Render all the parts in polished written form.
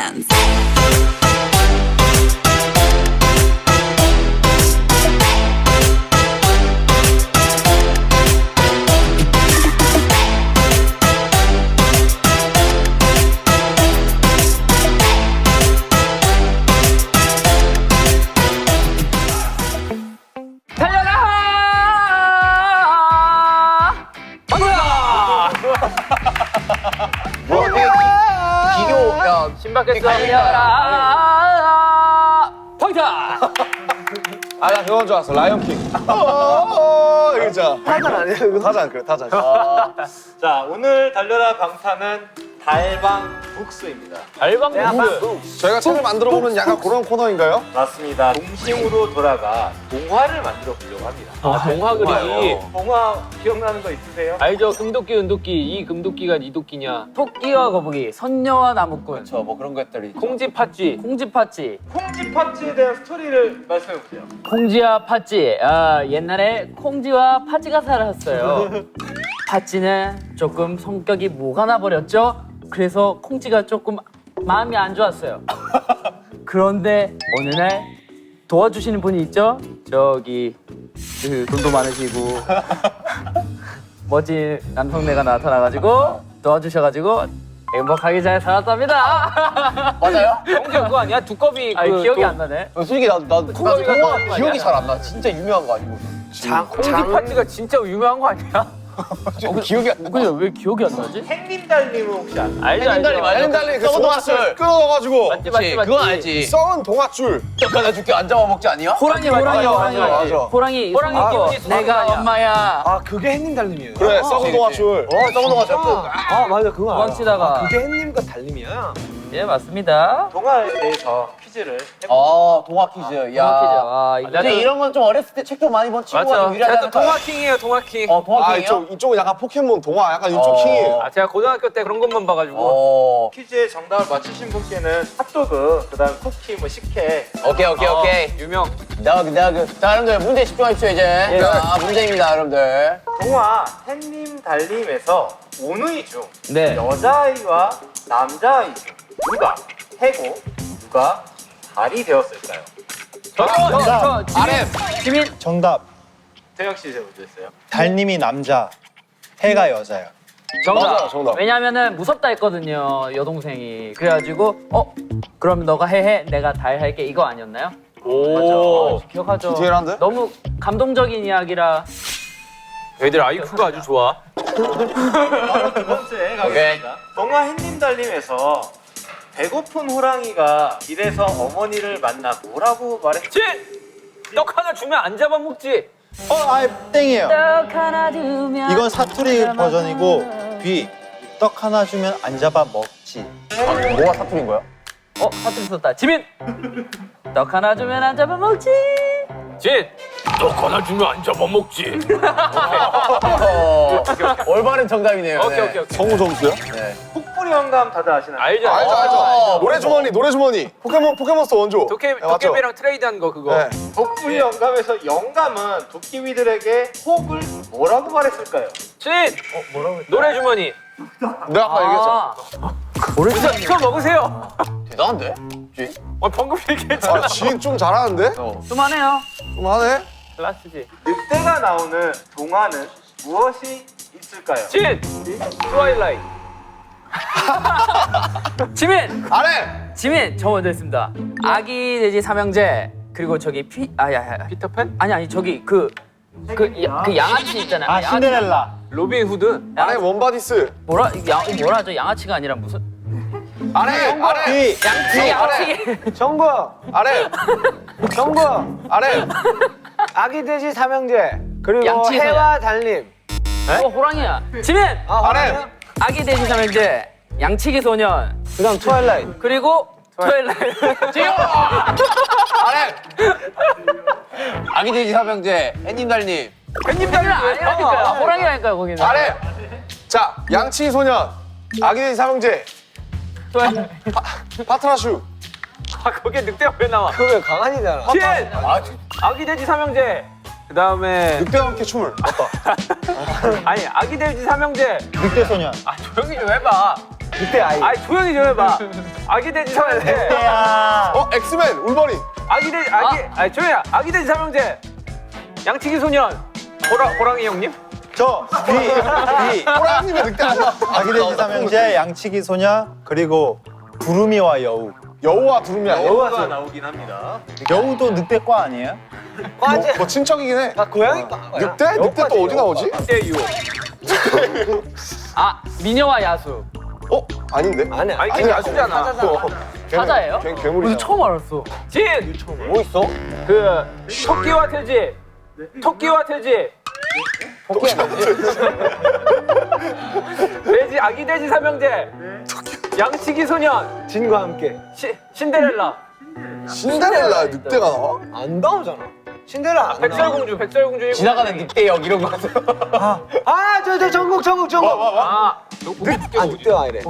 dance. 신박했어. 달려라. 펑타. 아, 나 그건 줄 알았어. 라이언킹. 이거죠. 타잔 아니야? 이거 타잔, 그래, 타잔. 자, 오늘 달려라 방탄은 달방북스입니다. 달방북스. 저희가 책을 만들어보는 약간 그런 코너인가요? 맞습니다. 동심으로 돌아가 동화를 만들어 보려고 합니다. 동화 그리기. 동화 기억나는 거 있으세요? 알죠? 금도끼, 은도끼. 이 금도끼가 니 도끼냐. 토끼와 거북이, 선녀와 나무꾼, 뭐 그런 것들이 콩지 팥쥐. 콩쥐 팥쥐. 콩쥐 팥쥐에 대한 스토리를 말씀해 보세요. 콩쥐와 팥쥐. 옛날에 콩쥐와 팥쥐가 살았어요. 팥쥐는 조금 성격이 뭐가 나버렸죠? 그래서 콩쥐가 조금 마음이 안 좋았어요. 그런데 어느 날 도와주시는 분이 있죠? 저기 그 돈도 많으시고 멋진 남성네가 나타나가지고 도와주셔가지고 행복하게 잘 살았답니다. 맞아요? 콩지 그거 아니야? 두꺼비. 아니 기억이 안 나네. 솔직히 나도 콩쥐가 그거 동화 아니야? 기억이 잘 안 나. 진짜 유명한 거 아니고. 콩지 팥쥐가 진짜 유명한 거 아니야? 기억이 안 나. 근데 왜 기억이 안 나지? 햇님달님은 혹시 아세요? 알죠, 햇님달님 알죠. 알죠? 햇님달님 그 썩은 동화줄 동화줄. 끊어가지고 맞지, 그치, 맞지. 그건 알지. 썩은 동화줄. 잠깐 줄게 안 잡아먹지 아니야? 호랑이 맞아, 호랑이 맞아, 호랑이 맞아. 호랑이 호랑이 아, 기분이 좋은 거 내가 아니야. 엄마야. 아 그게 햇님 달님이에요. 그래, 썩은 동화줄. 썩은 동화줄. 아 맞아 그거 알아. 뻥치다가. 그게 햇님과 달님이야. 예 맞습니다. 동화에 대해서 퀴즈를 해볼게요. 동화 퀴즈. 퀴즈. 야. 아 이거 근데 이런 건 좀 어렸을 때 책 좀 많이 본 친구가 맞죠. 좀 유리하지 제가 또 않을까요? 동화킹이에요, 동화킹. 동화 아, 킹이요? 이쪽은 약간 포켓몬 동화, 약간 이쪽 킹이에요. 아, 제가 고등학교 때 그런 것만 봐가지고. 퀴즈의 정답을 맞추신 분께는 핫도그, 그다음 쿠키, 뭐 식혜. 오케이. 유명. 너그. 자, 여러분들 문제 집중하십시오 이제. 자, 문제입니다, 여러분들. 동화 햇님 달님에서 오누이 중 네. 여자아이와 남자아이 중 누가 해고, 누가 달이 되었을까요? 저 지민 정답. 태혁 씨 제가 먼저 했어요. 달님이 남자, 해가 여자야. 정답. 정답. 왜냐면은 무섭다 했거든요 여동생이. 그래가지고 그럼 너가 해 내가 달 할게 이거 아니었나요? 맞죠. 기억하죠. 디테일한데? 너무 감동적인 이야기라. 애들 IQ가 아주 좋아. 두 번째 가겠습니다. 동화 햇님 달님에서 배고픈 호랑이가 길에서 어머니를 만나 뭐라고 말했지? 진! 떡 하나 주면 안 잡아먹지. 아예 땡이에요. 떡 하나 두면 이건 사투리 버전이고 B. 떡 하나 주면 안 잡아 먹지. 뭐가 사투리인 거야? 사투리 썼다. 지민 떡 하나 주면 안 잡아먹지. 진! 떡 하나 주면 안 잡아먹지. 올바른 정답이네요. 오케이. 성우 점수요? 폭풀이 영감 다들 아시나요? 알죠? 알죠. 노래 주머니. 포켓몬스터 원조. 맞죠? 도깨비랑 트레이드한 거 그거. 네. 폭풀이 영감에서 영감은 도깨비들에게 혹을 뭐라고 말했을까요? 진! 노래 주머니. 내가 아까 얘기했잖아. 저 먹으세요. 대단한데? 방금 얘기했잖아. 지인 좀 잘하는데? 그만해요. 좀 하네? 클라스지. 늑대가 나오는 동화는 무엇이 있을까요? 진! 트와일라이트. 지민 안 지민 저 먼저 했습니다. 아기 돼지 삼형제 그리고 저기 피터팬? 아니 저기 그 양아치 있잖아요. 아 신데렐라. 로빈 후드? 해. 원바디스. 뭐라죠? 양아치가 아니라 무슨 안 해. B. 양아치. 정구. 안 해. 정구. 안 해. 아기 돼지 삼형제 그리고 양치소야. 해와 달님. 호랑이야. 지민 안 해. 아기 돼지 삼형제 양치기 소년 그다음 트와일라이트. 그리고 트와일라이트. 안 해. 아기 돼지 삼형제, 햇님 달님. 팬님들은 아니라니까요. 호랑이라니까요 거기는. 안 해. 자, 양치 소년. 아기돼지 삼형제. 트와일라이트. 파트라슈. 거기에 늑대가 왜 나와? 그게 강한이잖아. 진! 아기 돼지 삼형제. 그 다음에 늑대와 함께 춤을. 맞다. 아니 아기 돼지 삼형제. 늑대 소년. 조용히 좀 해봐. 늑대 아이. 아이 조용히 좀 해봐. 아기 돼지 삼형제. 야. 엑스맨 울버린. 아기 돼지 아니 조용히 해. 아기 돼지 삼형제. 양치기 소년. 호랑이 형님? 저 비. 호랑이면 늑대 아니야. 아기돼지 삼형제, 양치기 소녀, 그리고 두루미와 여우. 여우와 두루미 아니야? 여우가 나오긴 합니다. 여우도 늑대과 아니에요? 뭐 친척이긴 해. 고양이 늑대? 늑대 또 어디 나오지? 떼유. 아 미녀와 야수. 어? 아닌데? 아니야. 아니 걔 야수잖아. 사자예요? 걔 괴물이야. 처음 알았어. 진. 뭐 있어? 그 토끼와 돼지. 토끼와 돼지. 돼지 아기 돼지 삼형제. 양치기 소년. 진과 함께. 신데렐라. 신데렐라 늑대가 나와? 안 나오잖아. 신데렐라. 백설공주. 지나가는 늑대역 이런 거 같아. 저 전국. 아, 늑대 아니래.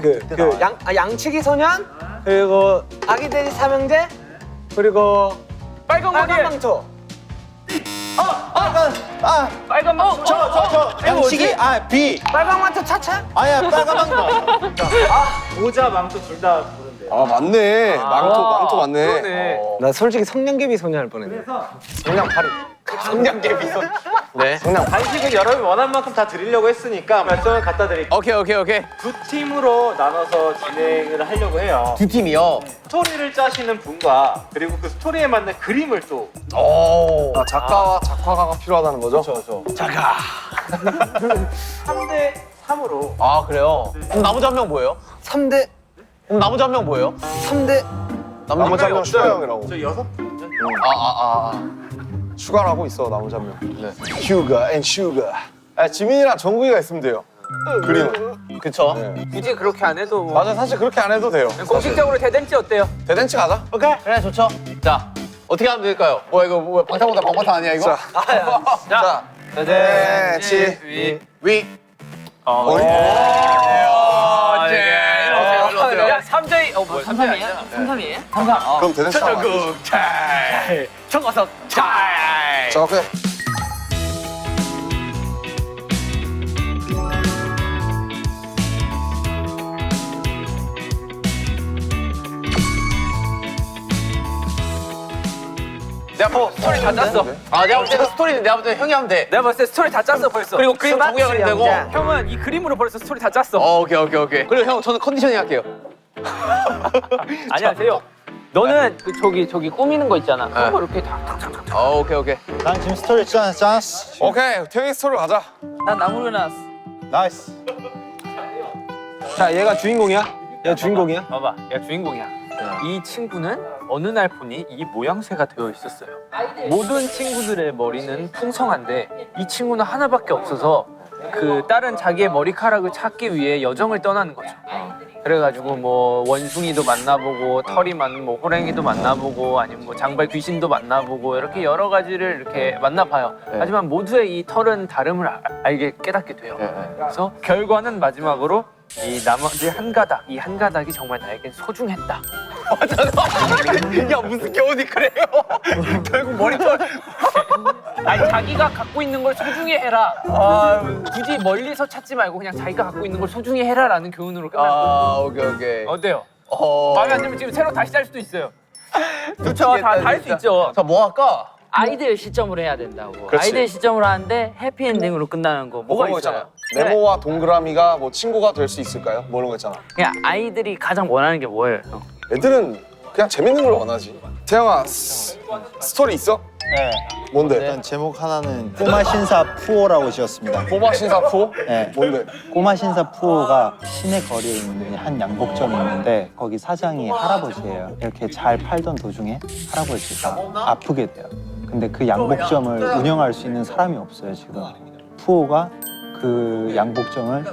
양치기 소년 그리고 아기 돼지 삼형제 그리고 빨간 머리. 망토. 빨간 망토. 저 양치기 비. 빨강 망토 차차? 아니야 빨간 거. 모자, 망토 둘 다 부른대요. 아 맞네. 망토 맞네. 그러네. 나 솔직히 성냥개비 소년 할 뻔했네. 성냥팔이. 성냥개비서. 네. 간식은 여러분이 원한 만큼 다 드리려고 했으니까 말씀을 갖다 드릴게요. 오케이. 두 팀으로 나눠서 진행을 하려고 해요. 두 팀이요. 스토리를 짜시는 분과 그리고 그 스토리에 맞는 그림을 또 아, 작가와 작화가가 필요하다는 거죠? 그렇죠. 3대 3으로 아 그래요? 그럼 나머지 한 명 뭐예요? 3대 그럼 나머지 한 명 뭐예요? 3대 나머지 한 명 슈가 형이라고. 저 6분 슈가라고 있어 나머지 한 명. 네. 슈가 앤 슈가. 아, 지민이랑 정국이가 있으면 돼요. 그림은. 그쵸? 네. 굳이 그렇게 안 해도 뭐. 맞아 사실 그렇게 안 해도 돼요. 공식적으로 대댄지 어때요? 대댄치 가자. 그래 좋죠. 자 어떻게 하면 될까요? 이거 방탄보다 방탄 아니야 이거? 자. 대댄치. 위. 야 3대 뭐야 3삼이야? 3삼이에요? 그럼 대댄치 가자. 잘 청어석 잘. 자 오케이. 내가 뭐 스토리 다 짰어. 아 내가 볼 때는 스토리는 내가 볼 때는 형이 하면 돼. 내가 봤을 때 스토리 다 짰어 벌써. 그리고 그림 정국이가 그리면 되고. 형은 이 그림으로 벌써 스토리 다 짰어. 오케이. 그리고 형 저는 컨디셔닝 할게요. 안녕하세요. 너는 그 저기 꾸미는 거 있잖아. 그런 거 이렇게 탁탁탁탁. 오케이. 난 지금 스토리 짰어. 오케이 태영이 스토리 가자. 난 나무를 놨어. 나이스. 자, 얘가 주인공이야? 얘가 주인공이야? 봐봐, 얘가 주인공이야. 이 친구는 어느 날 보니 이 모양새가 되어 있었어요. 모든 친구들의 머리는 풍성한데 이 친구는 하나밖에 없어서 그 다른 자기의 머리카락을 찾기 위해 여정을 떠나는 거죠. 그래가지고 뭐 원숭이도 만나보고 털이 많은 뭐 호랭이도 만나보고 아니면 뭐 장발 귀신도 만나보고 이렇게 여러 가지를 이렇게 만나봐요. 하지만 모두의 이 털은 다름을 알게 깨닫게 돼요. 그래서 결과는 마지막으로 이 나머지 한 가닥, 이 한 가닥이 정말 나에겐 소중했다. 야 무슨 교훈이 그래요? 결국 머리털. 아니 자기가 갖고 있는 걸 소중히 해라. 굳이 멀리서 찾지 말고 그냥 자기가 갖고 있는 걸 소중히 해라라는 교훈으로 끝난 거예요. 오케이. 어때요? 마음에 안 들면 지금 새로 다시 짤 수도 있어요. 그렇죠. 다 할 수 있죠. 자 뭐 할까? 아이들 시점으로 해야 된다고. 그렇지. 아이들 시점으로 하는데 해피엔딩으로 끝나는 거 뭐가 그런 거 있어요? 있잖아. 네모와 동그라미가 뭐 친구가 될 수 있을까요? 뭐 이런 거 있잖아. 그냥 아이들이 가장 원하는 게 뭐예요? 형? 애들은 그냥 재밌는 걸 원하지. 태영아 스토리 있어? 네. 뭔데? 일단 제목 하나는 꼬마 신사 푸오라고 지었습니다. 보바 신사포? 네. 뭔데? 꼬마 신사 푸오가 시내 거리에 있는 한 양복점이 있는데 거기 사장이 할아버지예요. 이렇게 잘 팔던 도중에 할아버지가 아프게 돼요. 근데 그 양복점을 운영할 수 있는 사람이 없어요 지금. 푸오가 그 양복점을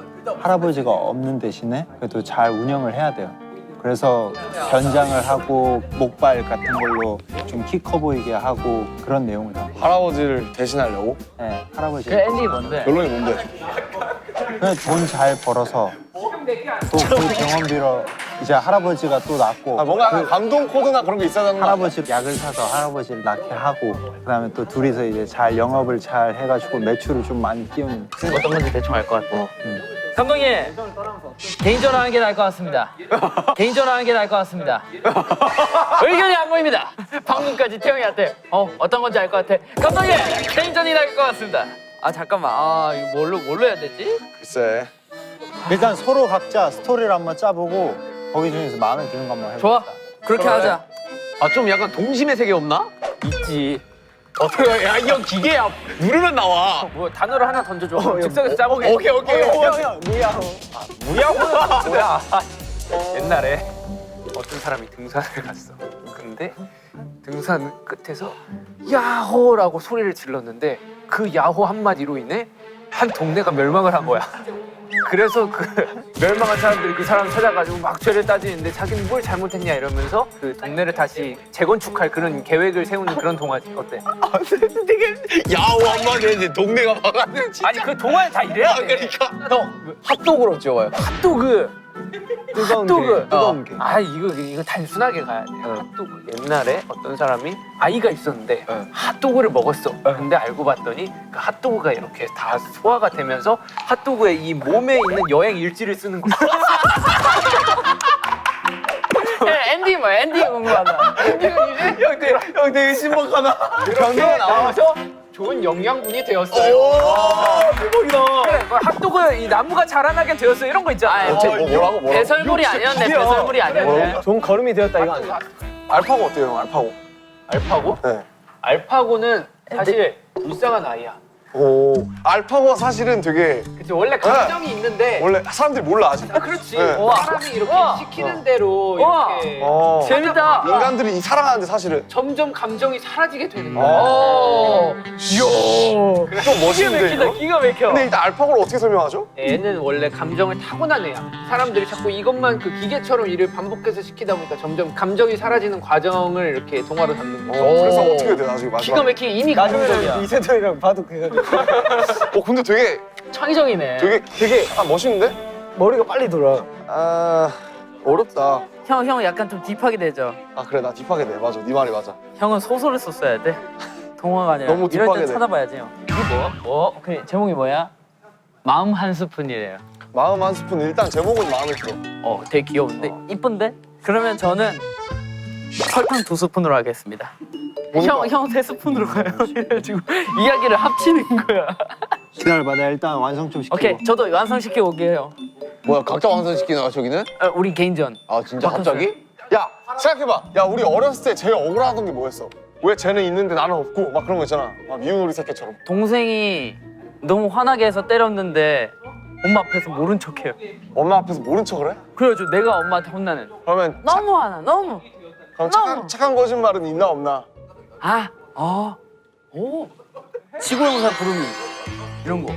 할아버지가 없는 대신에 그래도 잘 운영을 해야 돼요. 그래서 변장을 하고 목발 같은 걸로 좀 키 커 보이게 하고 그런 내용을 담고. 할아버지를 대신하려고? 네, 할아버지. 그 엔딩이 뭔데? 결론이 뭔데? 그냥 돈 잘 벌어서 또 그 병원비로 이제 할아버지가 또 낫고 아, 뭔가 감동 코드나 그런 게 있어야 되는 거 아니야? 할아버지 약을 사서 할아버지를 낫게 하고 그다음에 또 둘이서 이제 잘 영업을 잘 해가지고 매출을 좀 많이 띄우는. 어떤 건지 대충 알 것 같아. 감독님, 개인전화 하는 게 나을 것 같습니다. 개인전화 하는 게 나을 것 같습니다. 의견이 안 보입니다. 방금까지 태영이한테 어떤 건지 알 것 같아. 감독님 개인전이 나을 것 같습니다. 아 잠깐만 이거 뭘로 해야 되지? 글쎄. 일단 서로 각자 스토리를 한번 짜보고 거기 중에서 마음에 드는 거 한번 해볼까? 좋아 그렇게 하자. 아 좀 약간 동심의 세계 없나? 있지. 어떻게 야 이 형 기계야 누르면 나와. 뭐 단어를 하나 던져줘. 즉석에서 짜보게. 오케이 형 무야호. 무야호가 뭐야? 옛날에 어떤 사람이 등산을 갔어. 근데 등산 끝에서 야호라고 소리를 질렀는데 그 야호 한마디로 인해 한 동네가 멸망을 한 거야. 그래서 그 멸망한 사람들이 그 사람 찾아가지고 막 죄를 따지는데 자기는 뭘 잘못했냐 이러면서 그 동네를 다시 재건축할 그런 계획을 세우는 그런 동화지. 어때? 되게 야호 한마디 했는데 동네가 막았네. 아니 그 동화에 다 이래야 돼. 그러니까 형 핫도그로 지워요. 핫도그. 뜨거운 핫도그. 게. 뜨거운 게. 아 이거 단순하게 가야 돼. 핫도그. 옛날에 어떤 사람이 아이가 있었는데 핫도그를 먹었어. 근데 알고 봤더니 그 핫도그가 이렇게 다 소화가 되면서 핫도그의 이 몸에 있는 여행 일지를 쓰는 거야. 엔딩 뭐야? 엔딩 궁금하다. 형 되게 신박하다. 이렇게 나와서 좋은 영양분이 되었어요. 대박이다. 그래, 그 핫도그 이 나무가 자라나게 되었어. 이런 거 있잖아. 뭐라고? 배설물이 아니었네. 배설물이 아니었네. 좋은 걸음이 되었다 이거 아니야? 알파고 어때요, 형? 알파고. 알파고? 네. 알파고는 사실 불쌍한 아이야. 오. 알파고가 사실은 되게 그치 원래 감정이 있는데 원래 사람들이 몰라 아직. 그렇지. 네. 사람이 이렇게 시키는 대로 우와. 이렇게 재밌다. 인간들이 사랑하는데 사실은. 점점 감정이 사라지게 되는 거야. 좀 멋있는데 이거? 기가 막혀. 근데 일단 알파고를 어떻게 설명하죠? 애는 원래 감정을 타고난 애야. 사람들이 자꾸 이것만 그 기계처럼 일을 반복해서 시키다 보니까 점점 감정이 사라지는 과정을 이렇게 동화로 담는 거야. 그래서 어떻게 돼 나중에 기가 마지막에? 막히게 이미 감정이야. 이세돌이랑 봐도 그거 근데 되게 창의적이네. 되게 멋있는데? 머리가 빨리 돌아. 아 어렵다. 형 약간 좀 딥하게 되죠. 아 그래 나 딥하게 돼. 맞아 네 말이 맞아. 형은 소설을 썼어야 돼. 동화가 아니라. 너무 이럴 딥하게 때 돼. 찾아봐야지 형. 이게 뭐? 그래 제목이 뭐야? 마음 한 스푼이래요. 마음 한 스푼 일단 제목은 마음에 들어. 되게 귀여운데 이쁜데? 그러면 저는 설탕 2스푼으로 하겠습니다. 형 3스푼으로 가요. 이래가지고 이야기를 합치는 거야. 기다려봐, 내가 일단 완성 좀 시키고. 오케이, 저도 완성시켜 올게요. 뭐야 각자 완성시키는 거야 저기는? 우리 개인전. 아 진짜 갑자기? 야 생각해봐. 야 우리 어렸을 때 제일 억울하던 게 뭐였어? 왜 쟤는 있는데 나는 없고 막 그런 거 있잖아. 막 미운 우리 새끼처럼. 동생이 너무 화나게 해서 때렸는데 엄마 앞에서 모른 척해요. 엄마 앞에서 모른 척을 해? 그래가지고 내가 엄마한테 혼나는. 그러면 너무 화나, 너무. 그럼 너무. 착한 거짓말은 있나 없나? 지구용사 구름이 이런 거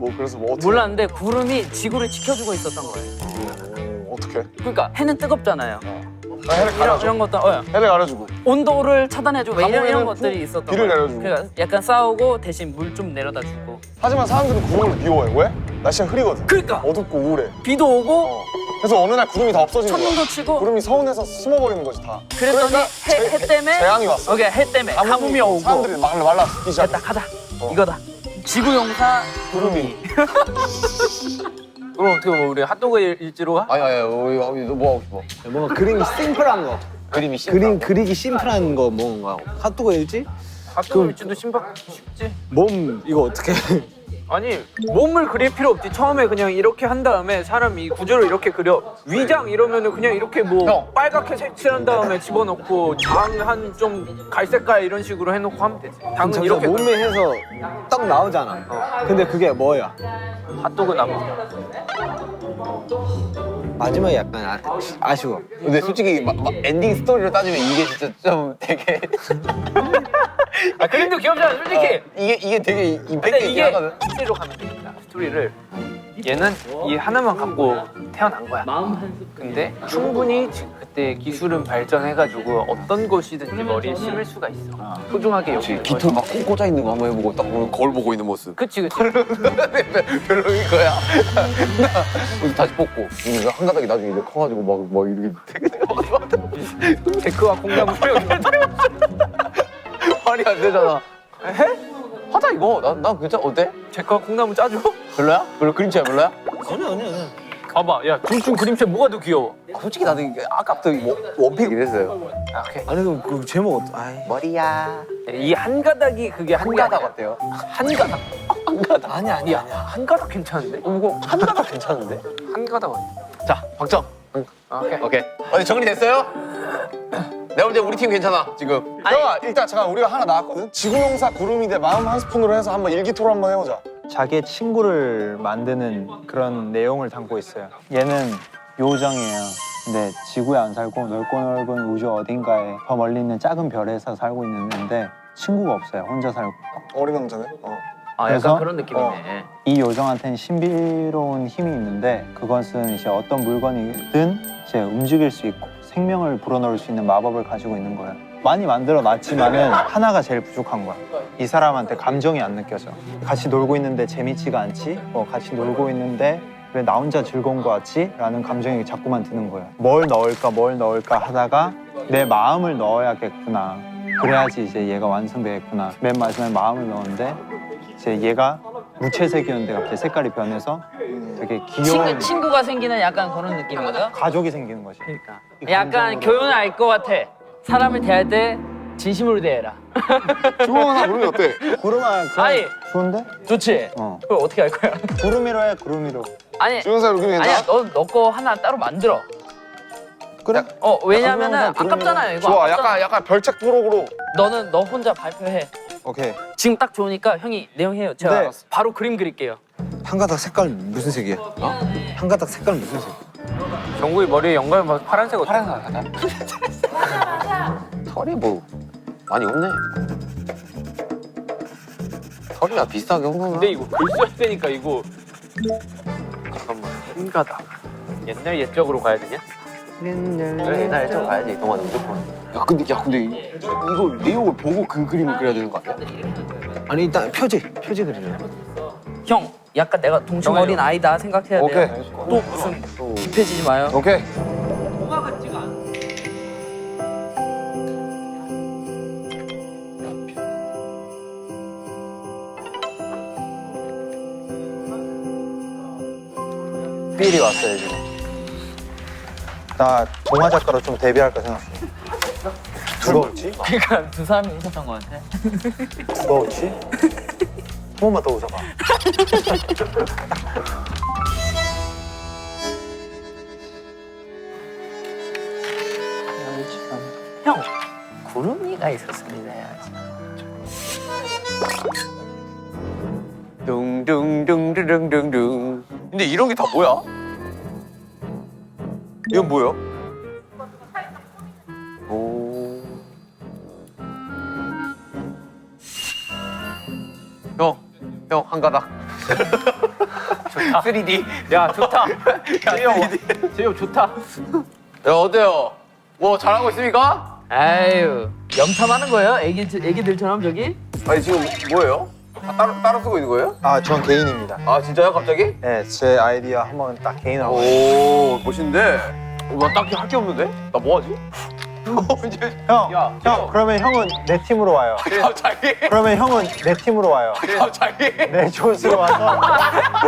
뭐 그래서 뭐 어떻게? 몰랐는데 구름이 지구를 지켜주고 있었던 거예요. 어떻게? 그러니까 해는 뜨겁잖아요. 해를 가려줘. 이런 것도 해를 가려주고. 온도를 차단해주고 이런 감옥에는 것들이 있었던 비를 거예요. 내려주고. 그러니까 약간 싸우고 대신 물 좀 내려다 주고. 하지만 사람들은 구름을 미워해. 왜? 날씨가 흐리거든. 그러니까 어둡고 우울해. 비도 오고 그래서 어느 날 구름이 다 없어지는 거야. 천둥도 치고. 구름이 서운해서 숨어버리는 거지 다. 그랬더니 그러니까 해 때문에 재앙이 왔어. 오케이 해 때문에 가뭄이 오고. 사람들이 말라 죽기 시작해. 됐다 가자. 이거다. 지구용사 구름이. 그럼 어떻게 뭐 우리 핫도그 일지로 가? 아니 너 뭐 하고 싶어? 뭔가 그림이 심플한 거. 그림이 그림 그리기 심플한 거 뭔가. 핫도그 일지? 핫도그 일지도 신박 쉽지. 몸 이거 어떻게? 아니 몸을 그릴 필요 없지. 처음에 그냥 이렇게 한 다음에 사람이 구조를 이렇게 그려. 위장 이러면은 그냥 이렇게 뭐 형. 빨갛게 색칠한 다음에 집어넣고 장 한 좀 갈색깔 이런 식으로 해놓고 하면 되지. 당은 이렇게 몸에 해서 딱 나오잖아. 근데 그게 뭐야? 핫도그 나무. 마지막에 약간 아쉬워. 근데 솔직히 엔딩 스토리로 따지면 이게 진짜 좀 되게 그림도 귀엽잖아 솔직히. 이게 되게 근데 임팩트 있긴 이게 하거든. 스토리로 가면 됩니다. 스토리를 얘는 이 하나만 갖고 태어난 거야. 마음 한 스푼. 근데 충분히 그때 기술은 발전해가지고 어떤 것이든지 머리에 심을 수가 있어. 소중하게 여기는 깃털 막 꽂아 있는 거 한번 해보고 딱 오늘 거울 보고 있는 모습. 그치. 별로인 거야. 그래서 다시 뽑고 이거 한 가닥이 나중에 이제 커가지고 막 이렇게 되게 데크와 콩나물 수염. 말이 안 되잖아. 해? 하자 이거. 난 괜찮아. 어때? 데크와 콩나물 짜줘? 별로야? 별로 그림체야 별로야? 아니야. 봐봐, 야, 둘 중 그림체 뭐가 더 귀여워? 솔직히 나도 이게 아까부터 원픽이 됐어요. 아니 그럼 그 제목 아이. 머리야. 이 한 가닥이 그게 한 한가닥 가닥 어때요? 한 가닥. 한 가닥. 아니야. 한 가닥 괜찮은데? 이거 한가닥 괜찮은데? 한 가닥 아니야. 자, 박정. 오케이. 오케이. 어디 정리됐어요? 내가 볼 때 우리 팀 괜찮아 지금. 형아 일단 잠깐 우리가 하나 나왔거든. 지구용사 구름이 내 마음 한 스푼으로 해서 한번 일기토론 한번 해보자. 자기의 친구를 만드는 그런 내용을 담고 있어요. 얘는 요정이에요. 근데 지구에 안 살고 넓고 넓은 우주 어딘가에 더 멀리 있는 작은 별에서 살고 있는데 친구가 없어요. 혼자 살고. 어린 왕자네. 아, 그래서? 약간 그런 느낌이네. 이 요정한테는 신비로운 힘이 있는데 그것은 이제 어떤 물건이든 이제 움직일 수 있고 생명을 불어넣을 수 있는 마법을 가지고 있는 거예요. 많이 만들어 놨지만은 하나가 제일 부족한 거야. 이 사람한테 감정이 안 느껴져. 같이 놀고 있는데 재밌지가 않지? 같이 놀고 있는데 왜 나 혼자 즐거운 거 같지? 라는 감정이 자꾸만 드는 거예요. 뭘 넣을까 하다가 내 마음을 넣어야겠구나. 그래야지 이제 얘가 완성되겠구나. 맨 마지막에 마음을 넣었는데 이제 얘가 무채색이었는데 갑자기 색깔이 변해서 되게 귀여운 친구가 생기는 약간 그런 느낌인가? 가족이 생기는 거지. 그러니까. 약간 교훈을 알 것 같아. 사람을 대할 때 진심으로 대해라. 지구용사 구름이 어때? 구름아, 그럼 아니. 좋은데? 좋지? 그걸 어떻게 할 거야? 구름이로 해, 구름이로. 아니, 지구용사 구름이 괜찮아? 아니야. 너 거 하나 따로 만들어. 그래? 왜냐면은 그러면은 아깝잖아요. 이거 좋아. 아깝잖아. 약간 별책 토록으로. 너 혼자 발표해. 오케이. 지금 딱 좋으니까 형이 내용해요. 제가 네. 바로 그림 그릴게요. 한 가닥 색깔 무슨 색이야? 한 가닥 색깔 무슨 색? 정국이 머리에 연관 막 파란색 어때? 털이 뭐 많이 없네. 털이야 비슷하게 없나? 근데 이거 글 써야 되니까 이거 잠깐만 한 가닥. 옛날 옛적으로 가야 되냐? 그래 옛날에 좀 가야지 동화는 무조건. 야 근데 이거 내용을 보고 그 그림을 그려야 되는 거 아니야? 아니 일단 표지 그리려. 형, 약간 내가 동충 어린 아이다 생각해야 돼요. 오케이. 또 무슨 급해지지 마요. 오케이. 필이 왔어요, 지금. 나 동화 작가로 좀 데뷔할까 생각해. 누가 웃지? 그러니까 두 사람이 웃었던 것 같아. 누가 웃지? 한 번만 더 웃어봐. 형, 구름이가 있었습니다. 둥둥둥둥둥둥. 근데 이런 게 다 뭐야? 이건 뭐야? 오. 형 한 가닥. 좋다. 3D. 야 좋다. 제이형 좋다. 야 어때요? 뭐 잘하고 있습니까? 아유, 염탐하는 거예요? 애기들처럼 저기? 아니 지금 뭐예요? 따로 쓰고 있는 거예요? 아, 전 개인입니다. 아 진짜요? 갑자기? 네, 제 아이디어 한번 딱 개인하고. 오 멋있는데? 나 딱히 할 게 없는데? 나 뭐 하지? 형, 그러면 형은 내 팀으로 와요. 갑자기? 그러면 형은 내 팀으로 와요. 갑자기? 내 조수로 와서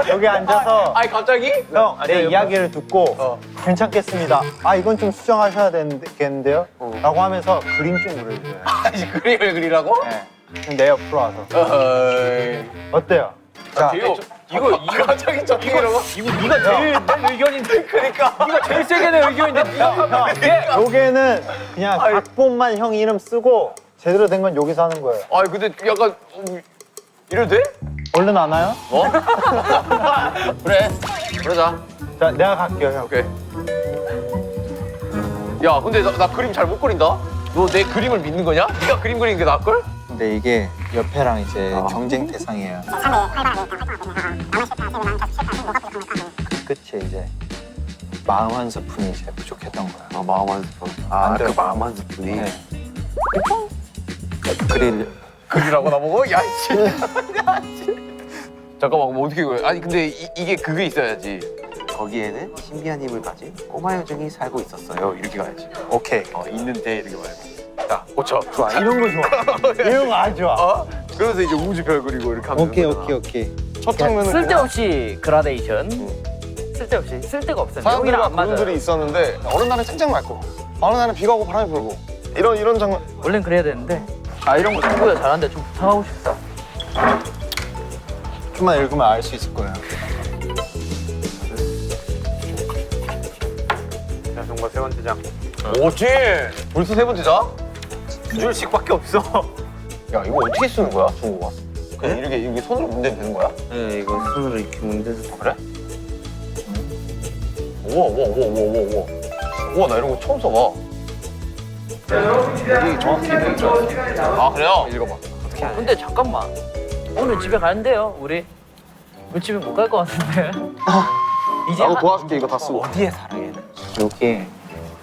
여기 앉아서 아니 갑자기? 형, 내 이야기를 듣고 괜찮겠습니다. 아, 이건 좀 수정하셔야 되겠는데요? 라고 하면서 그림 좀 그려줘요. 아니 그림을 그리라고? 네. 내 옆으로 와서. 어이. 어때요? 자, 이거 갑자기 저기라고? 이거 네가 제일 내 의견인데. 그러니까. 네가 제일 세게 내 의견인데 네가 하면 돼. 요게는 그냥 각본만 형 이름 쓰고 제대로 된 건 여기서 하는 거예요. 아니 근데 약간 이래도 돼? 얼른 안 와요? 어? 그래 그러자. 자, 내가 갈게요, 형. 오케이. 야 근데 나 그림 잘 못 그린다? 너 내 그림을 믿는 거냐? 네가 그림 그리는 게 나을걸? 근데 이게 옆에랑 이제 경쟁 대상이에요. 그 끝에 이제 마음 한 스푼이 이제 부족했던 거야. 아 마음 한 스푼. 안 그 돼요. 마음 한 스푼이. 네. 그리라고 나보고? 야 씨. 야 씨. 잠깐만 뭐 어떻게 그래? 아니 근데 이게 그게 있어야지. 거기에는 신비한 힘을 가진 꼬마 요정이 살고 있었어요. 이렇게 가야지. 오케이. 있는데 이렇게 말고. 자, 고쳐. 좋아. 이런 거 좋아. 이런 거 아주 좋아. 어? 그러면서 이제 우주별 그리고 이렇게 하면 오케이, 되는 오케이, 거잖아. 오케이. 첫 장면은 쓸데없이 그라데이션. 쓸데없이 쓸데가 없어요. 사람들과 형이랑 안 맞아요. 구름들이 있었는데 어느 날은 쨍쨍 맑고 어느 날은 비가 오고 바람이 불고 이런 장면. 원래는 그래야 되는데 아 이런 거 친구가 잘하는데 좀 부탁하고 싶다. 좀만 읽으면 알 수 있을 거예요. 자, 정말 세 번째 장. 뭐지? 벌써 세 번째다? 두 줄씩밖에 없어. 야 이거 어떻게 쓰는 거야 중국어? 그냥 이렇게 손으로 문대면 되는 거야? 네, 이거 손으로 이렇게 문대서. 그래? 우와 우와 우와 우와 우와 우와 우와 나 이런 거 처음 써봐. 여기 정확히 돼 있죠. 아 그래요? 읽어봐. 근데 잠깐만 오늘 집에 가는데요 우리 집에 못 갈 것 같은데. 이제 나도 도와줄게 이거 다 쓰고. 어디에 살아 얘는? 여기에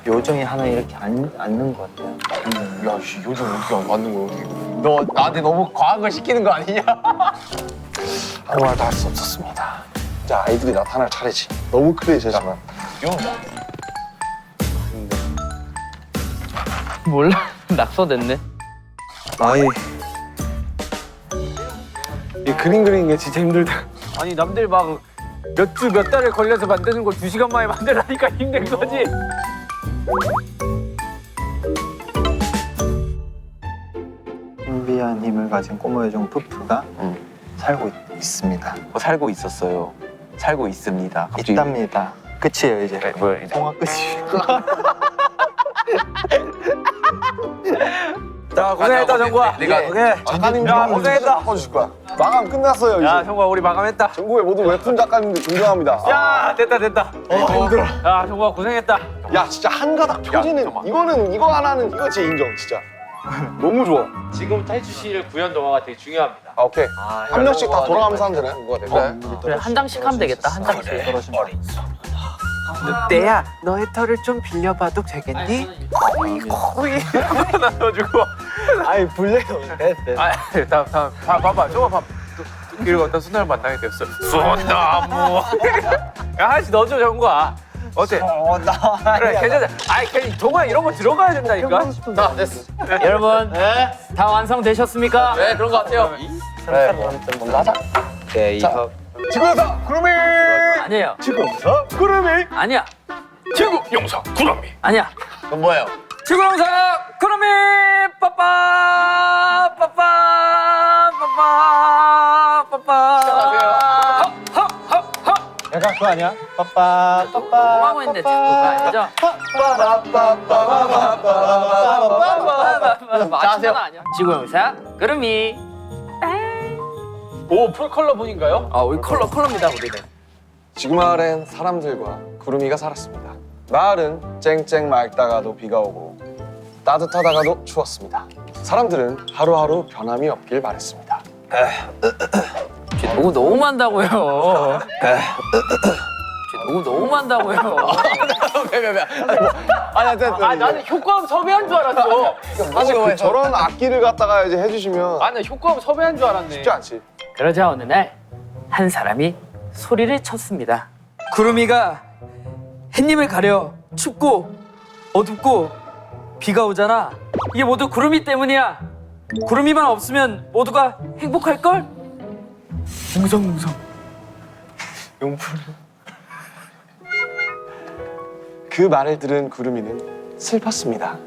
요정이 하나 이렇게 앉는 것 같아요. 야씨 요즘 어떻게 맞는 거야 어떻게? 너 나한테 너무 과한 걸 시키는 거 아니냐? 아무 말도 할 수 없었습니다. 이제 아이들이 나타날 차례지. 너무 클리셰지만. 몰라 낙서됐네. 아이 이 그림 그리는 게 진짜 힘들다. 아니 남들 막 몇 주 몇 달을 걸려서 만드는 걸 2시간 만에 만들라니까 힘든 거지. 신비한 힘을 가진 꼬마 요정 푸푸가 살고 있습니다. 살고 있었어요. 살고 있습니다. 갑자기 있답니다. 끝이에요 이제. 네, 뭐야 이제? 통화 끝이. 자, 고생했다 정구야. 내가 작가님 야, 좀 고생했다. 바꿔주실 거야. 마감 끝났어요 이제. 야, 정구야 우리 마감했다. 전국의 모든 웹툰 작가님들 존경합니다. 야, 됐다. 힘들어. 야, 정구야 고생했다. 야 진짜 한 가닥 표지는 잠깐만. 이거는 이거 하나는 이거 진짜 인정 진짜. 너무 좋아. 지금부터 해주실 구현 동화가 되게 중요합니다. 아 오케이. 한 명씩 다 돌아가면서 하면 되네. 그래. 그래 한 장씩 하면 되겠다 한 장씩. 늑대야 너의 털을 좀 빌려봐도 되겠니? 나눠주고. 아이 불려요. 아, 다음 봐봐. 저거 봐. 그리고 어떤 순나를 만나게 됐어. 순나무. 야, 하나씩 넣어줘 정구야. 어때? 그래, 괜찮아. 아이, 괜히 동화 이런 거 들어가야 된다니까. 자 됐어. 여러분 다 완성되셨습니까? 네 그런 거 같아요. 뭔가 하자. 네 이거 지구에서 구름이. 아니에요. 지구에서 구름이. 아니야. 지구 용사 구름이. 아니야. 그건 뭐예요? 지구용사 구름이 빠빠 약간 그거 아니야? 빠빠 빠빠. 뭐라고 했는데 자꾸 알죠? 맞추는 아니야. 지구용사 구름이. 오, 풀컬러 분인가요? 아 우리 컬러입니다 우리는. 지구 마을엔 사람들과 구름이가 살았습니다. 마을은 쨍쨍 맑다가도 비가 오고 따뜻하다가도 추웠습니다. 사람들은 하루하루 변함이 없길 바랬습니다. 너무 너무한다고요. 너무 한다고요. 아, 나는 효과음 섭외한 줄 알았어. 사실 저런 악기를 갖다가 이제 해주시면 아, 나 효과음 섭외한 줄 알았네. 쉽지 않지. 그러자 어느 날 한 사람이 소리를 쳤습니다. 구름이가 햇님을 가려 춥고 어둡고 비가 오잖아. 이게 모두 구름이 때문이야. 구름이만 없으면 모두가 행복할걸? 웅성웅성. 그 말을 들은 구름이는 슬펐습니다.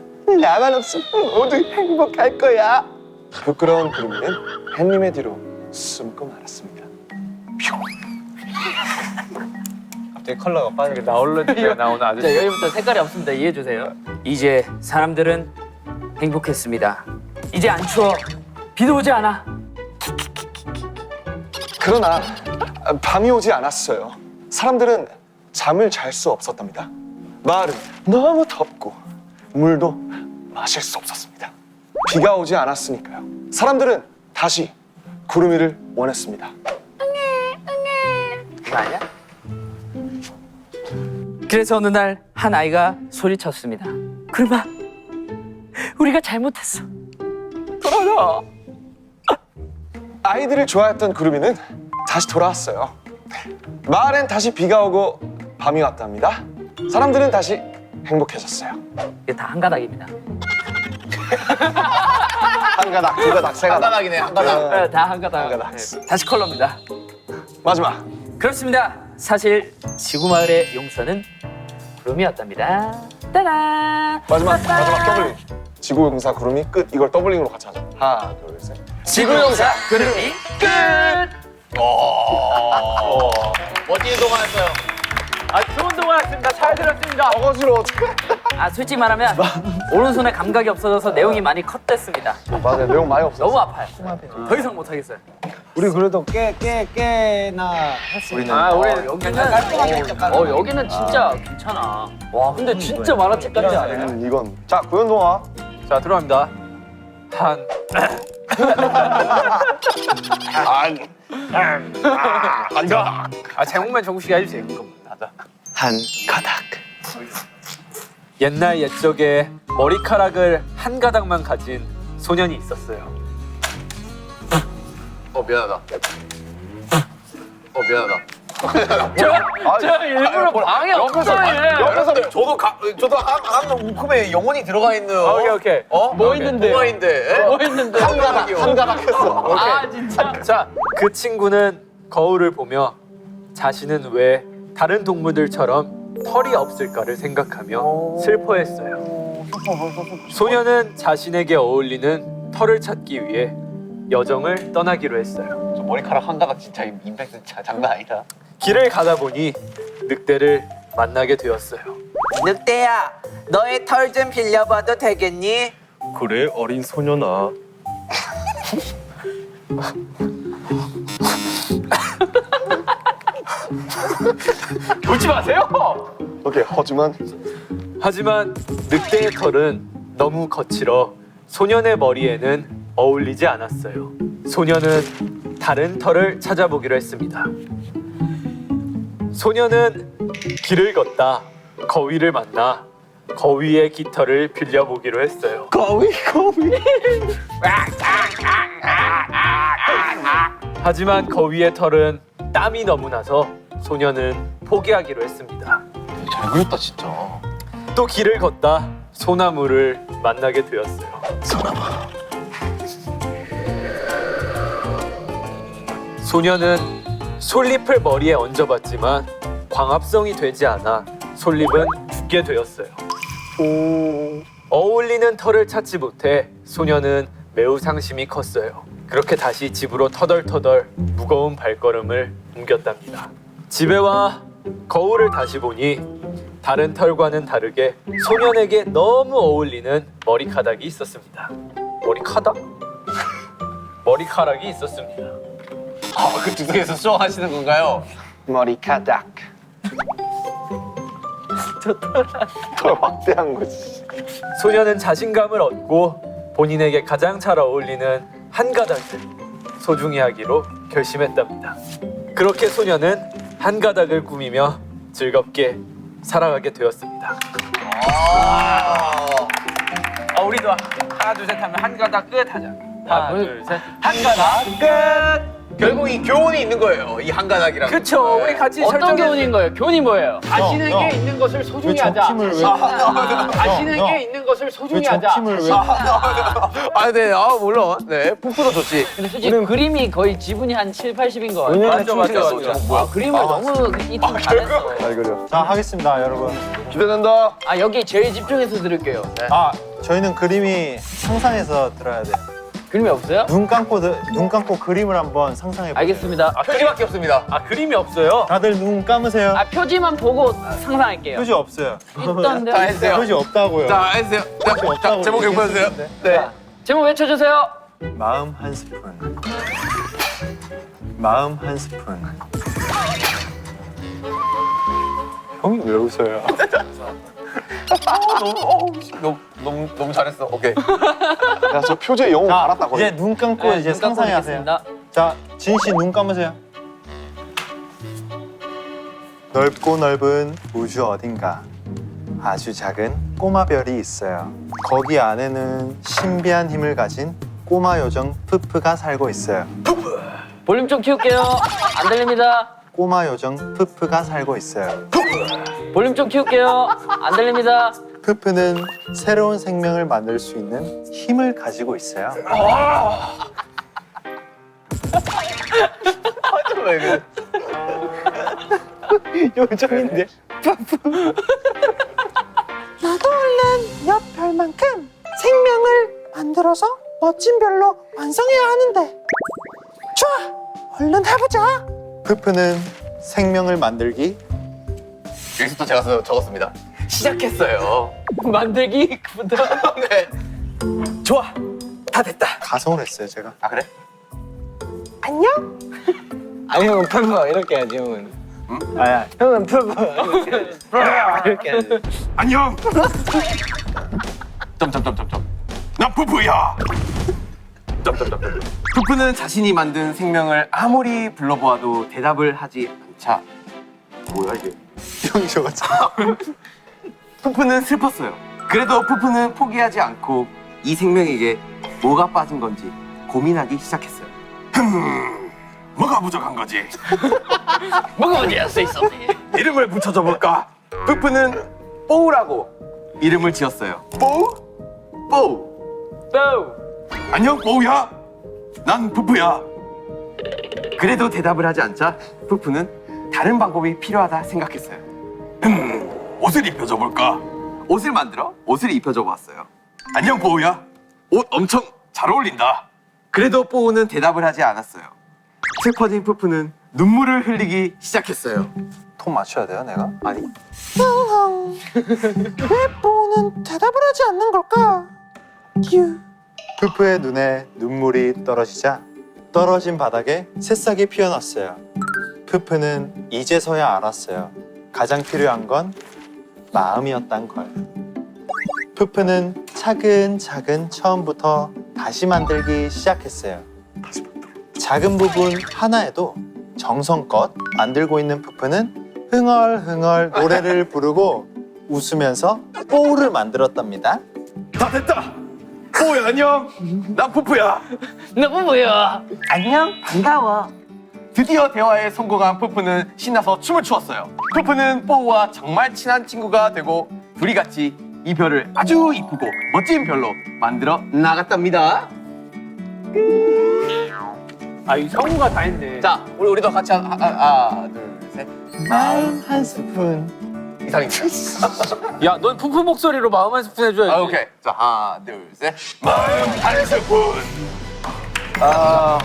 나만 없으면 모두 행복할 거야. 부끄러운 구름이는 햇님의 뒤로 숨고 말았습니다. 갑자기 컬러가 빠져. 나올러지가 나오는 자 아저씨. 여기부터 색깔이 없습니다. 이해해 주세요. 이제 사람들은 행복했습니다. 이제 안 추워. 비도 오지 않아. 그러나 밤이 오지 않았어요. 사람들은 잠을 잘 수 없었답니다. 마을은 너무 덥고 물도 마실 수 없었습니다. 비가 오지 않았으니까요. 사람들은 다시 구름이를 원했습니다. 이거 아니야? 그래서 어느 날 한 아이가 소리쳤습니다. 구름아, 우리가 잘못했어. 돌아가. 아이들을 좋아했던 구름이는 다시 돌아왔어요. 마을엔 다시 비가 오고 밤이 왔답니다. 사람들은 다시 행복해졌어요. 이게 다 한 가닥입니다. 한 가닥, 두 가닥, 세 가닥. 한가닥이네 한가닥. 다 한 가닥. 한 가닥. 다시 컬러입니다. 마지막. 그렇습니다. 사실 지구마을의 용서는 구름이었답니다. 따란. 마지막 더블링. 지구용사 구름이 끝. 이걸 더블링으로 같이 하자. 하나, 둘, 셋. 지구용사 구름이 끝. 멋진 동화였어요. 아 좋은 동화였습니다. 잘 들었습니다. 어거지로 어떻게? 아 솔직히 말하면 오른손에 감각이 없어져서 내용이 많이 컷됐습니다. 맞아요. 내용 많이 없어. 너무 아파요. 더 이상 못 하겠어요. 우리 그래도 꽤나 했어요. 아 우리 여기는 여기는 진짜 괜찮아. 와 근데 진짜 만화책 같지 않아요? 이건 자 구현 동화. 자 들어갑니다. 한 제목만 정국씨가 해주세요. 그럼 하자. 한 가닥. 옛날 옛적에 머리카락을 한 가닥만 가진 소년이 있었어요. 미안하다. 미안하다. 제가 일부러 방해 없어요. 옆에서 저도 한 묶음에 영혼이 들어가 있는. 오케이. 뭐 있는데? 뭐가 있는데? 뭐 있는데? 한 가닥 했어. 아 진짜. 자, 그 친구는 거울을 보며 자신은 왜 다른 동물들처럼 털이 없을까를 생각하며 슬퍼했어요. 소녀는 자신에게 어울리는 털을 찾기 위해 여정을 떠나기로 했어요. 저 머리카락 한 가닥 진짜 임팩트 장난 아니다. 길을 가다 보니 늑대를 만나게 되었어요. 늑대야, 너의 털 좀 빌려봐도 되겠니? 그래 어린 소년아. 웃지 마세요. 오케이 하지만 하지만 늑대의 털은 너무 거칠어 소년의 머리에는 어울리지 않았어요. 소년은 다른 털을 찾아보기로 했습니다. 소년은 길을 걷다 거위를 만나 거위의 깃털을 빌려보기로 했어요. 거위. 하지만 거위의 털은 땀이 너무 나서 소년은 포기하기로 했습니다. 잘 그렸다 진짜. 또 길을 걷다 소나무를 만나게 되었어요. 소년은 솔잎을 머리에 얹어봤지만 광합성이 되지 않아 솔잎은 죽게 되었어요. 어울리는 털을 찾지 못해 소년은 매우 상심이 컸어요. 그렇게 다시 집으로 터덜터덜 무거운 발걸음을 옮겼답니다. 집에 와 거울을 다시 보니 다른 털과는 다르게 소년에게 너무 어울리는 머리카락이 있었습니다. 머리카락? 머리카락이 있었습니다. 그 두께에서 수정하시는 건가요? 머리 가닥. 더 막대한 거지. 소년은 자신감을 얻고 본인에게 가장 잘 어울리는 한 가닥을 소중히 하기로 결심했답니다. 그렇게 소년은 한 가닥을 꾸미며 즐겁게 살아가게 되었습니다. 우리도 하나 둘 셋 하면 한 가닥 끝 하자. 하나 둘 셋. 한 가닥 끝. 결국 이 교훈이 있는 거예요. 이 한 가닥이랑. 그쵸. 우리 같이 어떤 설정해. 교훈인 거예요? 교훈이 뭐예요? 자신에게 있는 것을 소중히 하자. 자신에게 있는 것을 소중히 하자. 네. 물론. 네. 푸푸도 좋지. 근데 솔직히 그림이 거의 지분이 한 7, 80인 거 같아요. 맞아. 그림을 너무 이tum 잘했어. 잘 그려. 자, 하겠습니다, 여러분. 기대된다. 아 여기 제일 집중해서 들을게요. 저희는 그림이 상상해서 들어야 돼요. 그림이 없어요? 눈 감고 그림을 한번 상상해 보세요. 알겠습니다. 표지밖에 없습니다. 그림이 없어요. 다들 눈 감으세요. 표지만 보고 상상할게요. 표지 없어요. 있던데. 다 해주세요. 표지 없다고요. 자, 해주세요. 표지 없다고 제목 읽어주세요. 네. 제목 외쳐주세요. 마음 한 스푼. 마음 한 스푼. 형이 왜 웃어요? 너무 잘했어. 오케이. 야 저 표지에 영혼 갈았다고. 이제 눈 감고 네, 이제 눈 감고 상상하세요. 있겠습니다. 자, 진 씨 눈 감으세요. 넓고 넓은 우주 어딘가 아주 작은 꼬마 별이 있어요. 거기 안에는 신비한 힘을 가진 꼬마 요정 푸푸가 살고 있어요. 볼륨 좀 키울게요. 안 들립니다. 꼬마 요정 푸푸가 살고 있어요. 볼륨 좀 키울게요. 안 들립니다. 푸푸는 새로운 생명을 만들 수 있는 힘을 가지고 있어요. 왜 그래? 요정인데. 나도 얼른 옆 별만큼 생명을 만들어서 멋진 별로 완성해야 하는데. 좋아, 얼른 해보자. 푸푸는 생명을 만들기. 여기서부터 제가 적었습니다. 시작했어요. 만들기부터. 네. 좋아. 다 됐다. 가성을 했어요 제가. 아 그래? 안녕. 아니 형은 푸푸 이렇게 해야지 형은. 아야. 형은 푸푸 이렇게 해야지. 안녕. 점점점점점. 난 푸푸야. 점점점점. 푸푸는 자신이 만든 생명을 아무리 불러보아도 대답을 하지 않자. 뭐야 이게? 형이 저같이. 푸푸는 슬펐어요. 그래도 푸푸는 포기하지 않고 이 생명에게 뭐가 빠진 건지 고민하기 시작했어요. 뭐가 부족한 거지? 뭐가 어디야 써 있었니? 이름을 붙여줘 볼까? 푸푸는 뽀우라고 이름을 지었어요. 뽀우? 뽀우. 안녕 뽀우야. 난 푸푸야. 그래도 대답을 하지 않자 푸푸는 다른 방법이 필요하다 생각했어요. 옷을 입혀줘 볼까? 옷을 만들어 옷을 입혀줘 봤어요. 안녕 뽀우야. 옷 엄청 잘 어울린다. 그래도 뽀우는 대답을 하지 않았어요. 슬퍼진 푸푸는 눈물을 흘리기 시작했어요. 톤 맞춰야 돼요 내가? 아니 왜 뽀는 대답을 하지 않는 걸까? 휴. 푸푸의 눈에 눈물이 떨어지자 떨어진 바닥에 새싹이 피어났어요. 푸푸는 이제서야 알았어요. 가장 필요한 건 마음이었단 걸. 푸푸는 차근차근 처음부터 다시 만들기 시작했어요. 작은 부분 하나에도 정성껏 만들고 있는 푸푸는 흥얼흥얼 노래를 부르고 웃으면서 뽀우를 만들었답니다. 다 됐다. 뽀우야 안녕. 난 푸푸야. 너무 뭐야? 안녕 반가워. 드디어 대화에 성공한 푸푸는 신나서 춤을 추었어요. 푸푸는 뽀우와 정말 친한 친구가 되고 둘이 같이 이 별을 아주 이쁘고 멋진 별로 만들어 나갔답니다. 아, 이 성우가 다 했네. 자, 우리도 같이 하나, 둘, 셋. 마음 한 스푼. 이상입니다. 야, 넌 푸푸 목소리로 마음 한 스푼 해줘야지. 아, 오케이. 자, 하나, 둘, 셋. 마음 한 스푼. 아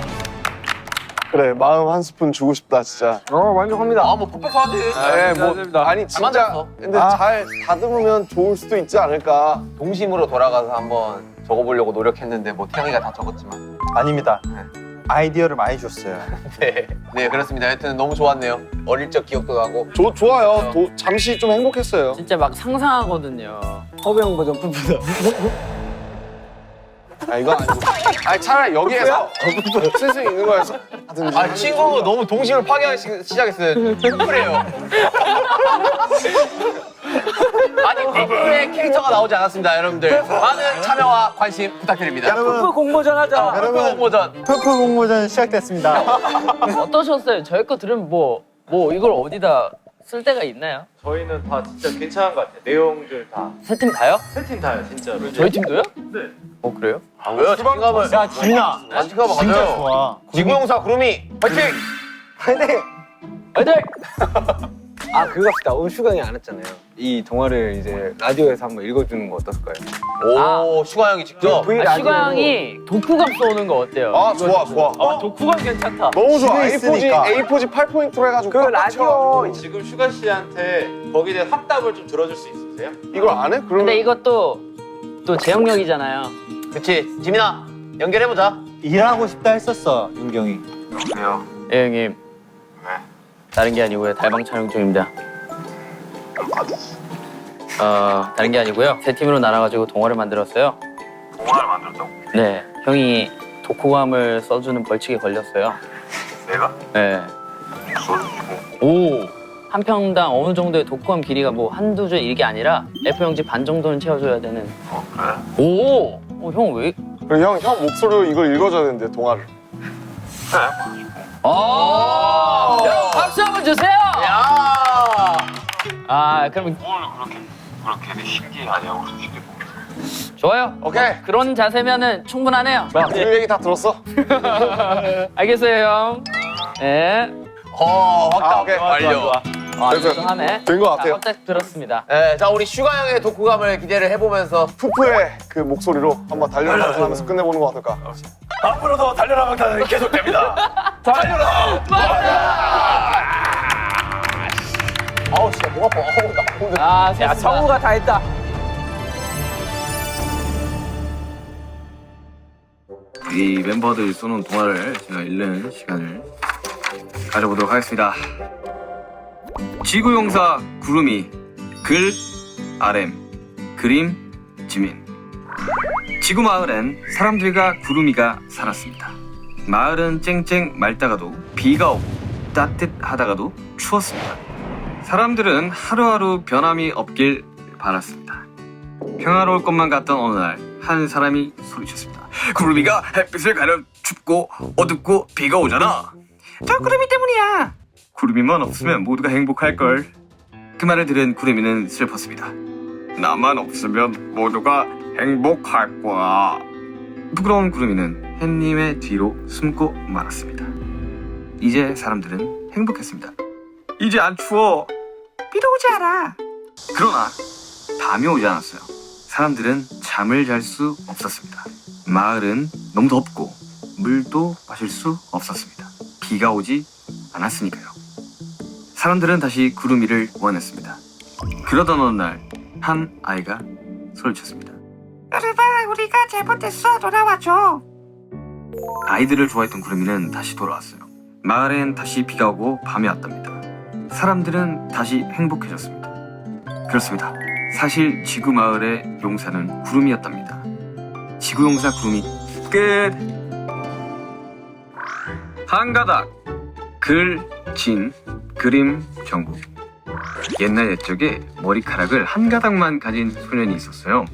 그래 마음 한 스푼 주고 싶다 진짜. 만족합니다. 아, 뭐 풋풋하지. 네, 뭐 아니 잘 만들었어. 진짜 근데 잘 다듬으면 좋을 수도 있지 않을까. 동심으로 돌아가서 한번 적어보려고 노력했는데 뭐 태영이가 다 적었지만. 아닙니다. 아이디어를 많이 줬어요. 네, 네 그렇습니다. 하여튼 너무 좋았네요. 어릴 적 기억도 나고. 좋아요. 잠시 좀 행복했어요. 진짜 막 상상하거든요. 허병 버전 푸푸다. 아 이거 아니고. 아니 차라리 여기에서 쓸 수 있는 거에서 하든지. 아 친구가 너무 동심을 파괴하기 시작했어요. 그래요. 아니 푸푸의 캐릭터가 나오지 않았습니다, 여러분들. 많은 참여와 관심 부탁드립니다. 푸푸 공모전 하자. 여러분 공모전. 푸푸 공모전 시작됐습니다. 어떠셨어요? 저희 거 들으면 뭐 이걸 어디다 쓸 데가 있나요? 저희는 다 진짜 괜찮은 것 같아요. 내용들 다. 세 팀 다요? 세 팀 다요, 진짜로. 저희 팀도요? 네. 어 그래요? 왜요? 자신감을. 야 지민아, 자신감을 진짜 가져요. 좋아. 지구용사 구름이 파이팅! 화이팅! 애들 아 그거 합시다. 오늘 슈강이 안 했잖아요. 이 동화를 이제 라디오에서 한번 읽어주는 거 어떨까요? 오, 슈가 형이 직접. V 아, 라디오로. 슈가 형이 독후감 쏘는 거 어때요? 아 좋아. 독후감 괜찮다. 너무 좋아. 집에 있으니까. A4지 8포인트로 해가지고. 그 꽉꽉 라디오 채워가지고. 지금 슈가 씨한테 거기에 대한 확답을 좀 들어줄 수 있으세요? 이걸 안 해? 그러면 근데 이것도 또 제 영역이잖아요. 그치, 지민아 연결해보자. 일하고 싶다 했었어 윤경이. 예 형님. 다른 게 아니고요. 달방 촬영 중입니다. 다른 게 아니고요. 세 팀으로 나눠가지고 동화를 만들었어요. 동화를 만들었다고? 네, 형이 독후감을 써주는 벌칙에 걸렸어요. 내가? 네. 오. 한 평당 어느 정도의 독후감 길이가 뭐 한두 줄 이게 아니라 F4용지 반 정도는 채워줘야 되는. 그래? 오. 형 왜? 그리고 형 목소리로 이걸 읽어줘야 되는데 동화를. 여러분 박수 한번 주세요. 야. 아 그럼 그렇게 신기하냐고 쉽게 좋아요. 오케이. 그런 자세면은 충분하네요. 우리 얘기 다 들었어? 알겠어요 형. 네. 확답 오케이. 완료. 아, 그래서 이것도 하네. 된 것 같아요. 깜짝 들었습니다. 네, 자 우리 슈가 형의 독후감을 기대를 해보면서 푸푸의 그 목소리로 한번 달려라 하면서 끝내보는 거 어떨까? 앞으로도 달려라 방탄은 계속됩니다. 아우 진짜 목 아파. 아, 야, 성우가 다 했다. 이 멤버들 쏘는 동화를 제가 읽는 시간을 가져보도록 하겠습니다. 지구용사 구름이 글 RM 그림 지민. 지구 마을엔 사람들과 구름이가 살았습니다. 마을은 쨍쨍 맑다가도 비가 오고 따뜻하다가도 추웠습니다. 사람들은 하루하루 변함이 없길 바랐습니다. 평화로울 것만 같던 어느 날 한 사람이 소리쳤습니다. 구름이가 햇빛을 가려 춥고 어둡고 비가 오잖아. 저 구름이 때문이야. 구름이만 없으면 모두가 행복할걸. 그 말을 들은 구름이는 슬펐습니다. 나만 없으면 모두가 행복할 거야. 부끄러운 구름이는 햇님의 뒤로 숨고 말았습니다. 이제 사람들은 행복했습니다. 이제 안 추워. 비도 오지 않아. 그러나 밤이 오지 않았어요. 사람들은 잠을 잘 수 없었습니다. 마을은 너무 덥고 물도 마실 수 없었습니다. 비가 오지 않았으니까요. 사람들은 다시 구름이를 원했습니다. 그러던 어느 날 한 아이가 소리쳤습니다. 여름아, 우리가 잘못했어. 돌아와줘. 아이들을 좋아했던 구름이는 다시 돌아왔어요. 마을엔 다시 비가 오고 밤이 왔답니다. 사람들은 다시 행복해졌습니다. 그렇습니다. 사실 지구 마을의 용사는 구름이었답니다. 지구용사 구름이 끝. 한가닥 글, 진, 그림, 정국. 옛날 옛적에 머리카락을 한 가닥만 가진 소년이 있었어요.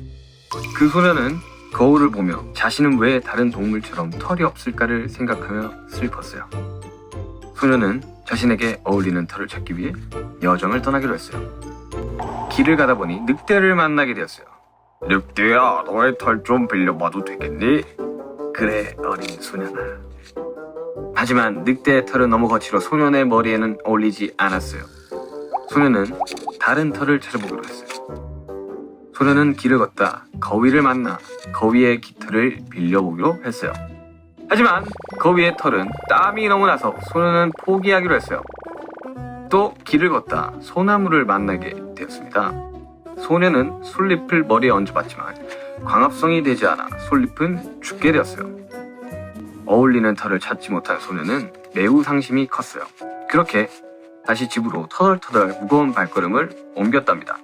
그 소년은 거울을 보며 자신은 왜 다른 동물처럼 털이 없을까를 생각하며 슬펐어요. 소년은 자신에게 어울리는 털을 찾기 위해 여정을 떠나기로 했어요. 길을 가다 보니 늑대를 만나게 되었어요. 늑대야, 너의 털 좀 빌려봐도 되겠니? 그래, 어린 소년아. 하지만 늑대의 털은 너무 거칠어 소년의 머리에는 어울리지 않았어요. 소년은 다른 털을 찾아보기로 했어요. 소년은 길을 걷다 거위를 만나 거위의 깃털을 빌려보기로 했어요. 하지만 거위의 털은 땀이 너무 나서 소년은 포기하기로 했어요. 또 길을 걷다 소나무를 만나게 되었습니다. 소년은 솔잎을 머리에 얹어봤지만 광합성이 되지 않아 솔잎은 죽게 되었어요. 어울리는 털을 찾지 못한 소년은 매우 상심이 컸어요. 그렇게 다시 집으로 터덜터덜 무거운 발걸음을 옮겼답니다.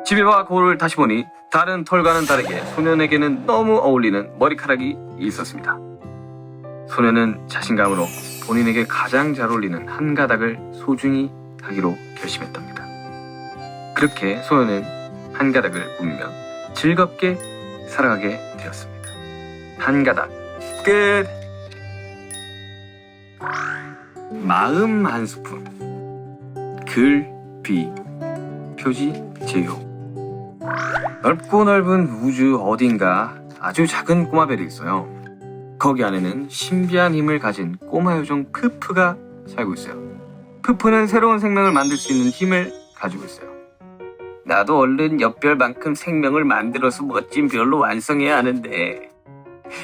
집에 와 거울을 다시 보니 다른 털과는 다르게 소년에게는 너무 어울리는 머리카락이 있었습니다. 소년은 자신감으로 본인에게 가장 잘 어울리는 한 가닥을 소중히 하기로 결심했답니다. 그렇게 소년은 한 가닥을 꾸미며 즐겁게 살아가게 되었습니다. 한 가닥 끝. 마음 한 스푼. 글, 비, 표지, 제요. 넓고 넓은 우주 어딘가 아주 작은 꼬마별이 있어요. 거기 안에는 신비한 힘을 가진 꼬마 요정 푸푸가 살고 있어요. 푸푸는 새로운 생명을 만들 수 있는 힘을 가지고 있어요. 나도 얼른 옆별만큼 생명을 만들어서 멋진 별로 완성해야 하는데.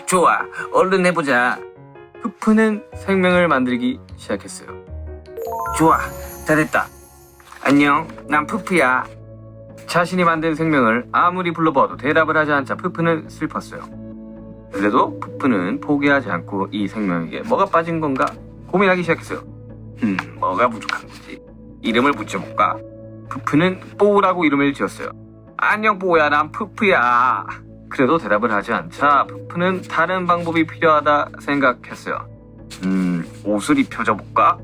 좋아, 얼른 해보자. 푸푸는 생명을 만들기 시작했어요. 좋아, 다 됐다. 안녕, 난 푸푸야. 자신이 만든 생명을 아무리 불러봐도 대답을 하지 않자 푸푸는 슬펐어요. 그래도 푸푸는 포기하지 않고 이 생명에게 뭐가 빠진 건가 고민하기 시작했어요. 뭐가 부족한 거지? 이름을 붙여볼까? 푸푸는 뽀우라고 이름을 지었어요. 안녕 뽀우야, 난 푸푸야. 그래도 대답을 하지 않자 푸푸는 다른 방법이 필요하다 생각했어요. 옷을 입혀줘 볼까?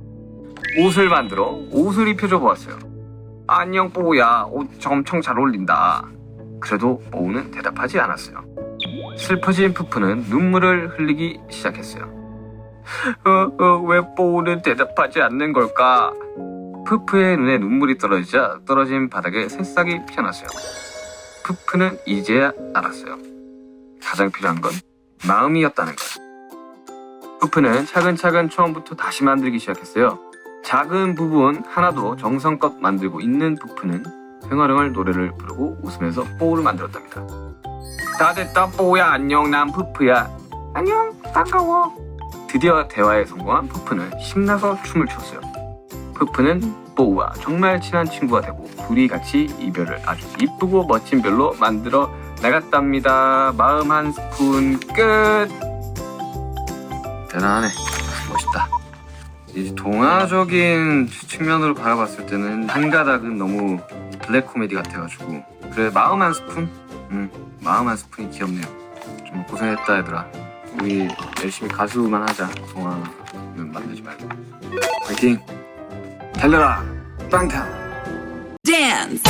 옷을 만들어 옷을 입혀줘 보았어요. 안녕 뽀우야, 옷 엄청 잘 어울린다. 그래도 뽀우는 대답하지 않았어요. 슬퍼진 푸푸는 눈물을 흘리기 시작했어요. 왜 뽀우는 대답하지 않는 걸까? 푸푸의 눈에 눈물이 떨어지자 떨어진 바닥에 새싹이 피어났어요. 푸푸는 이제야 알았어요. 가장 필요한 건 마음이었다는 것. 푸푸는 차근차근 처음부터 다시 만들기 시작했어요. 작은 부분 하나도 정성껏 만들고 있는 푸푸는 흥얼흥얼 노래를 부르고 웃으면서 뽀를 만들었답니다. 다 됐다 뽀야 안녕 난 푸푸야 안녕 반가워. 드디어 대화에 성공한 푸푸는 신나서 춤을 췄어요. 푸푸는 뽀우와 정말 친한 친구가 되고 둘이 같이 이별을 아주 이쁘고 멋진 별로 만들어 나갔답니다. 마음 한 스푼 끝. 대단하네. 멋있다. 이제 동화적인 측면으로 바라봤을 때는 한 가닥은 너무 블랙 코미디 같아가지고 그래 마음 한 스푼? 마음 한 스푼이 귀엽네요. 좀 고생했다 얘들아. 우리 열심히 가수만 하자. 동화는 만들지 말고. 화이팅! 달려라! 빵타! Dance!